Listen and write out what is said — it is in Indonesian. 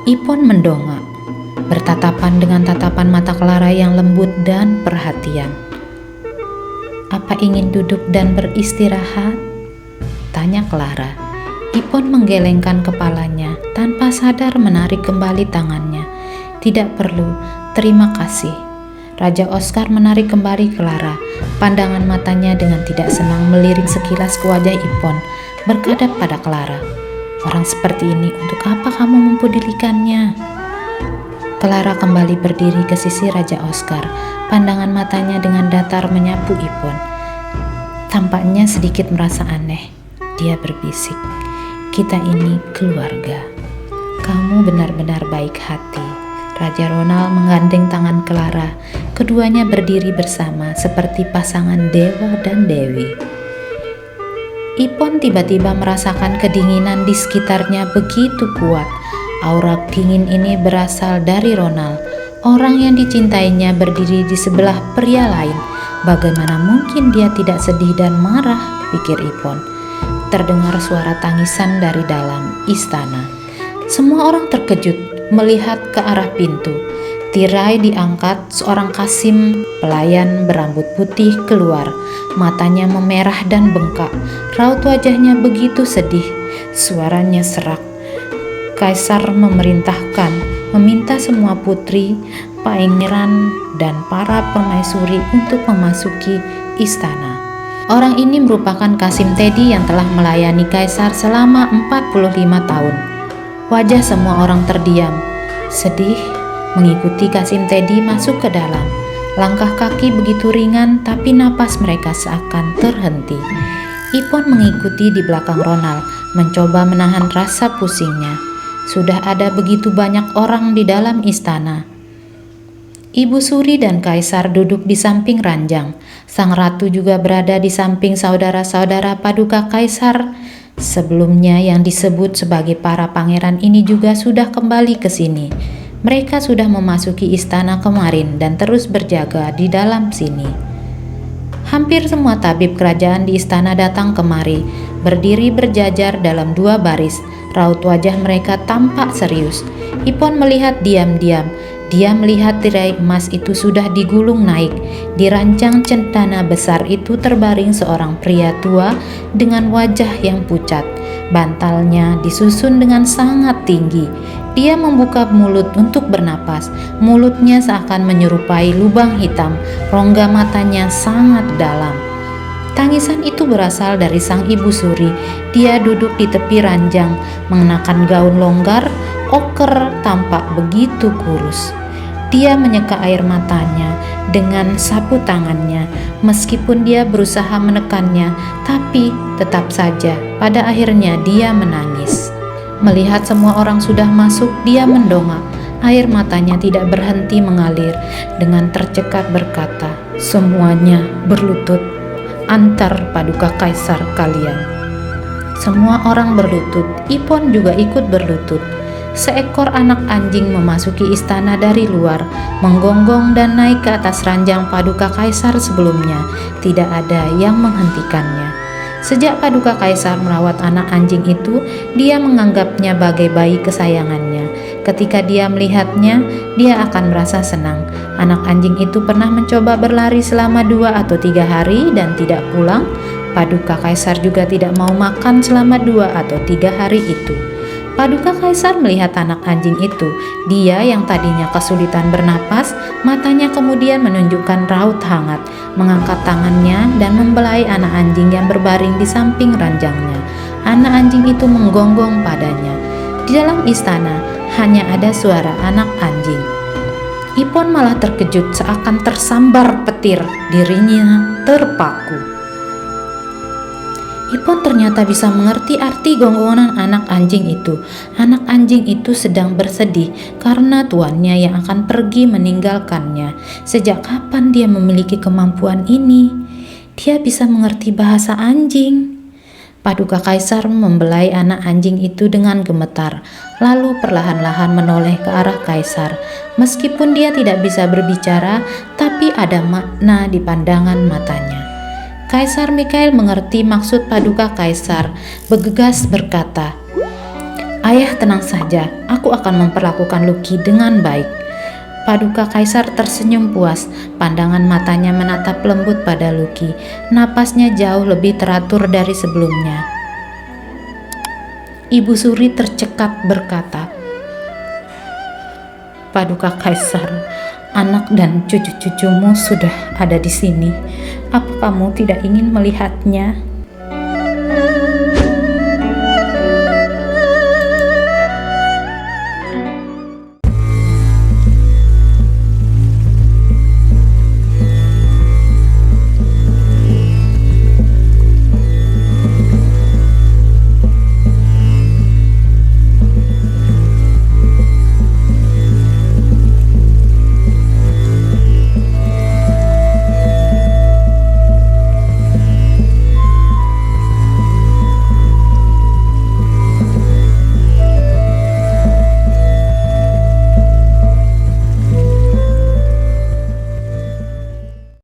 Ipon mendongak, bertatapan dengan tatapan mata Clara yang lembut dan perhatian. "Apa ingin duduk dan beristirahat?" tanya Clara. Ipon menggelengkan kepalanya tanpa sadar menarik kembali tangannya. "Tidak perlu, terima kasih." Raja Oscar menarik kembali Clara. Pandangan matanya dengan tidak senang melirik sekilas ke wajah Ipon, berkata pada Clara, "Orang seperti ini, untuk apa kamu mempedulikannya?" Clara kembali berdiri ke sisi Raja Oscar. Pandangan matanya dengan datar menyapu Ipon. Tampaknya sedikit merasa aneh. Dia berbisik, "Kita ini keluarga. Kamu benar-benar baik hati." Raja Ronald menggandeng tangan Clara. Keduanya berdiri bersama seperti pasangan dewa dan dewi. Ipon tiba-tiba merasakan kedinginan di sekitarnya begitu kuat. Aura dingin ini berasal dari Ronald. Orang yang dicintainya berdiri di sebelah pria lain. Bagaimana mungkin dia tidak sedih dan marah, pikir Ipon. Terdengar suara tangisan dari dalam istana. Semua orang terkejut melihat ke arah pintu. Tirai diangkat, seorang Kasim, pelayan berambut putih, keluar. Matanya memerah dan bengkak. Raut wajahnya begitu sedih. Suaranya serak. "Kaisar memerintahkan, meminta semua putri, pangeran, dan para permaisuri untuk memasuki istana." Orang ini merupakan Kasim Teddy yang telah melayani Kaisar selama 45 tahun. Wajah semua orang terdiam, sedih, mengikuti Kasim Teddy masuk ke dalam. Langkah kaki begitu ringan, tapi napas mereka seakan terhenti. Ipon mengikuti di belakang Ronald, mencoba menahan rasa pusingnya. Sudah ada begitu banyak orang di dalam istana. Ibu Suri dan Kaisar duduk di samping ranjang. Sang ratu juga berada di samping saudara-saudara paduka Kaisar. Sebelumnya yang disebut sebagai para pangeran ini juga sudah kembali ke sini. Mereka sudah memasuki istana kemarin dan terus berjaga di dalam sini. Hampir semua tabib kerajaan di istana datang kemari, berdiri berjajar dalam 2 baris. Raut wajah mereka tampak serius. Ipon melihat diam-diam. Dia melihat tirai emas itu sudah digulung naik. Di rancang cendana besar itu terbaring seorang pria tua dengan wajah yang pucat. Bantalnya disusun dengan sangat tinggi. Dia membuka mulut untuk bernapas. Mulutnya seakan menyerupai lubang hitam. Rongga matanya sangat dalam. Tangisan itu berasal dari sang ibu Suri. Dia duduk di tepi ranjang, mengenakan gaun longgar, oker, tampak begitu kurus. Dia menyeka air matanya dengan sapu tangannya. Meskipun dia berusaha menekannya, tapi tetap saja pada akhirnya dia menangis. Melihat semua orang sudah masuk, dia mendongak. Air matanya tidak berhenti mengalir. Dengan tercekat berkata, "Semuanya berlutut, antar paduka kaisar kalian." Semua orang berlutut. Ipon juga ikut berlutut. Seekor anak anjing memasuki istana dari luar, menggonggong dan naik ke atas ranjang paduka kaisar sebelumnya. Tidak ada yang menghentikannya. Sejak paduka kaisar merawat anak anjing itu, dia menganggapnya bagai bayi kesayangannya. Ketika dia melihatnya, dia akan merasa senang. Anak anjing itu pernah mencoba berlari selama 2 atau 3 hari dan tidak pulang. Paduka kaisar juga tidak mau makan selama 2 atau 3 hari itu. Paduka kaisar melihat anak anjing itu. Dia yang tadinya kesulitan bernapas, matanya kemudian menunjukkan raut hangat, mengangkat tangannya dan membelai anak anjing yang berbaring di samping ranjangnya. Anak anjing itu menggonggong padanya. Di dalam istana hanya ada suara anak anjing. Ipon malah terkejut seakan tersambar petir, dirinya terpaku. Ipon ternyata bisa mengerti arti gonggongan anak anjing itu. Anak anjing itu sedang bersedih karena tuannya yang akan pergi meninggalkannya. Sejak kapan dia memiliki kemampuan ini? Dia bisa mengerti bahasa anjing. Paduka kaisar membelai anak anjing itu dengan gemetar, lalu perlahan-lahan menoleh ke arah kaisar. Meskipun dia tidak bisa berbicara, tapi ada makna di pandangan matanya. Kaisar Mikhail mengerti maksud paduka kaisar, bergegas berkata, Ayah, tenang saja, aku akan memperlakukan Lucky dengan baik. Paduka Kaisar tersenyum puas, pandangan matanya menatap lembut pada Lucky. Napasnya jauh lebih teratur dari sebelumnya. Ibu Suri tercekat berkata, Paduka Kaisar, anak dan cucu-cucumu sudah ada di sini. Apa kamu tidak ingin melihatnya?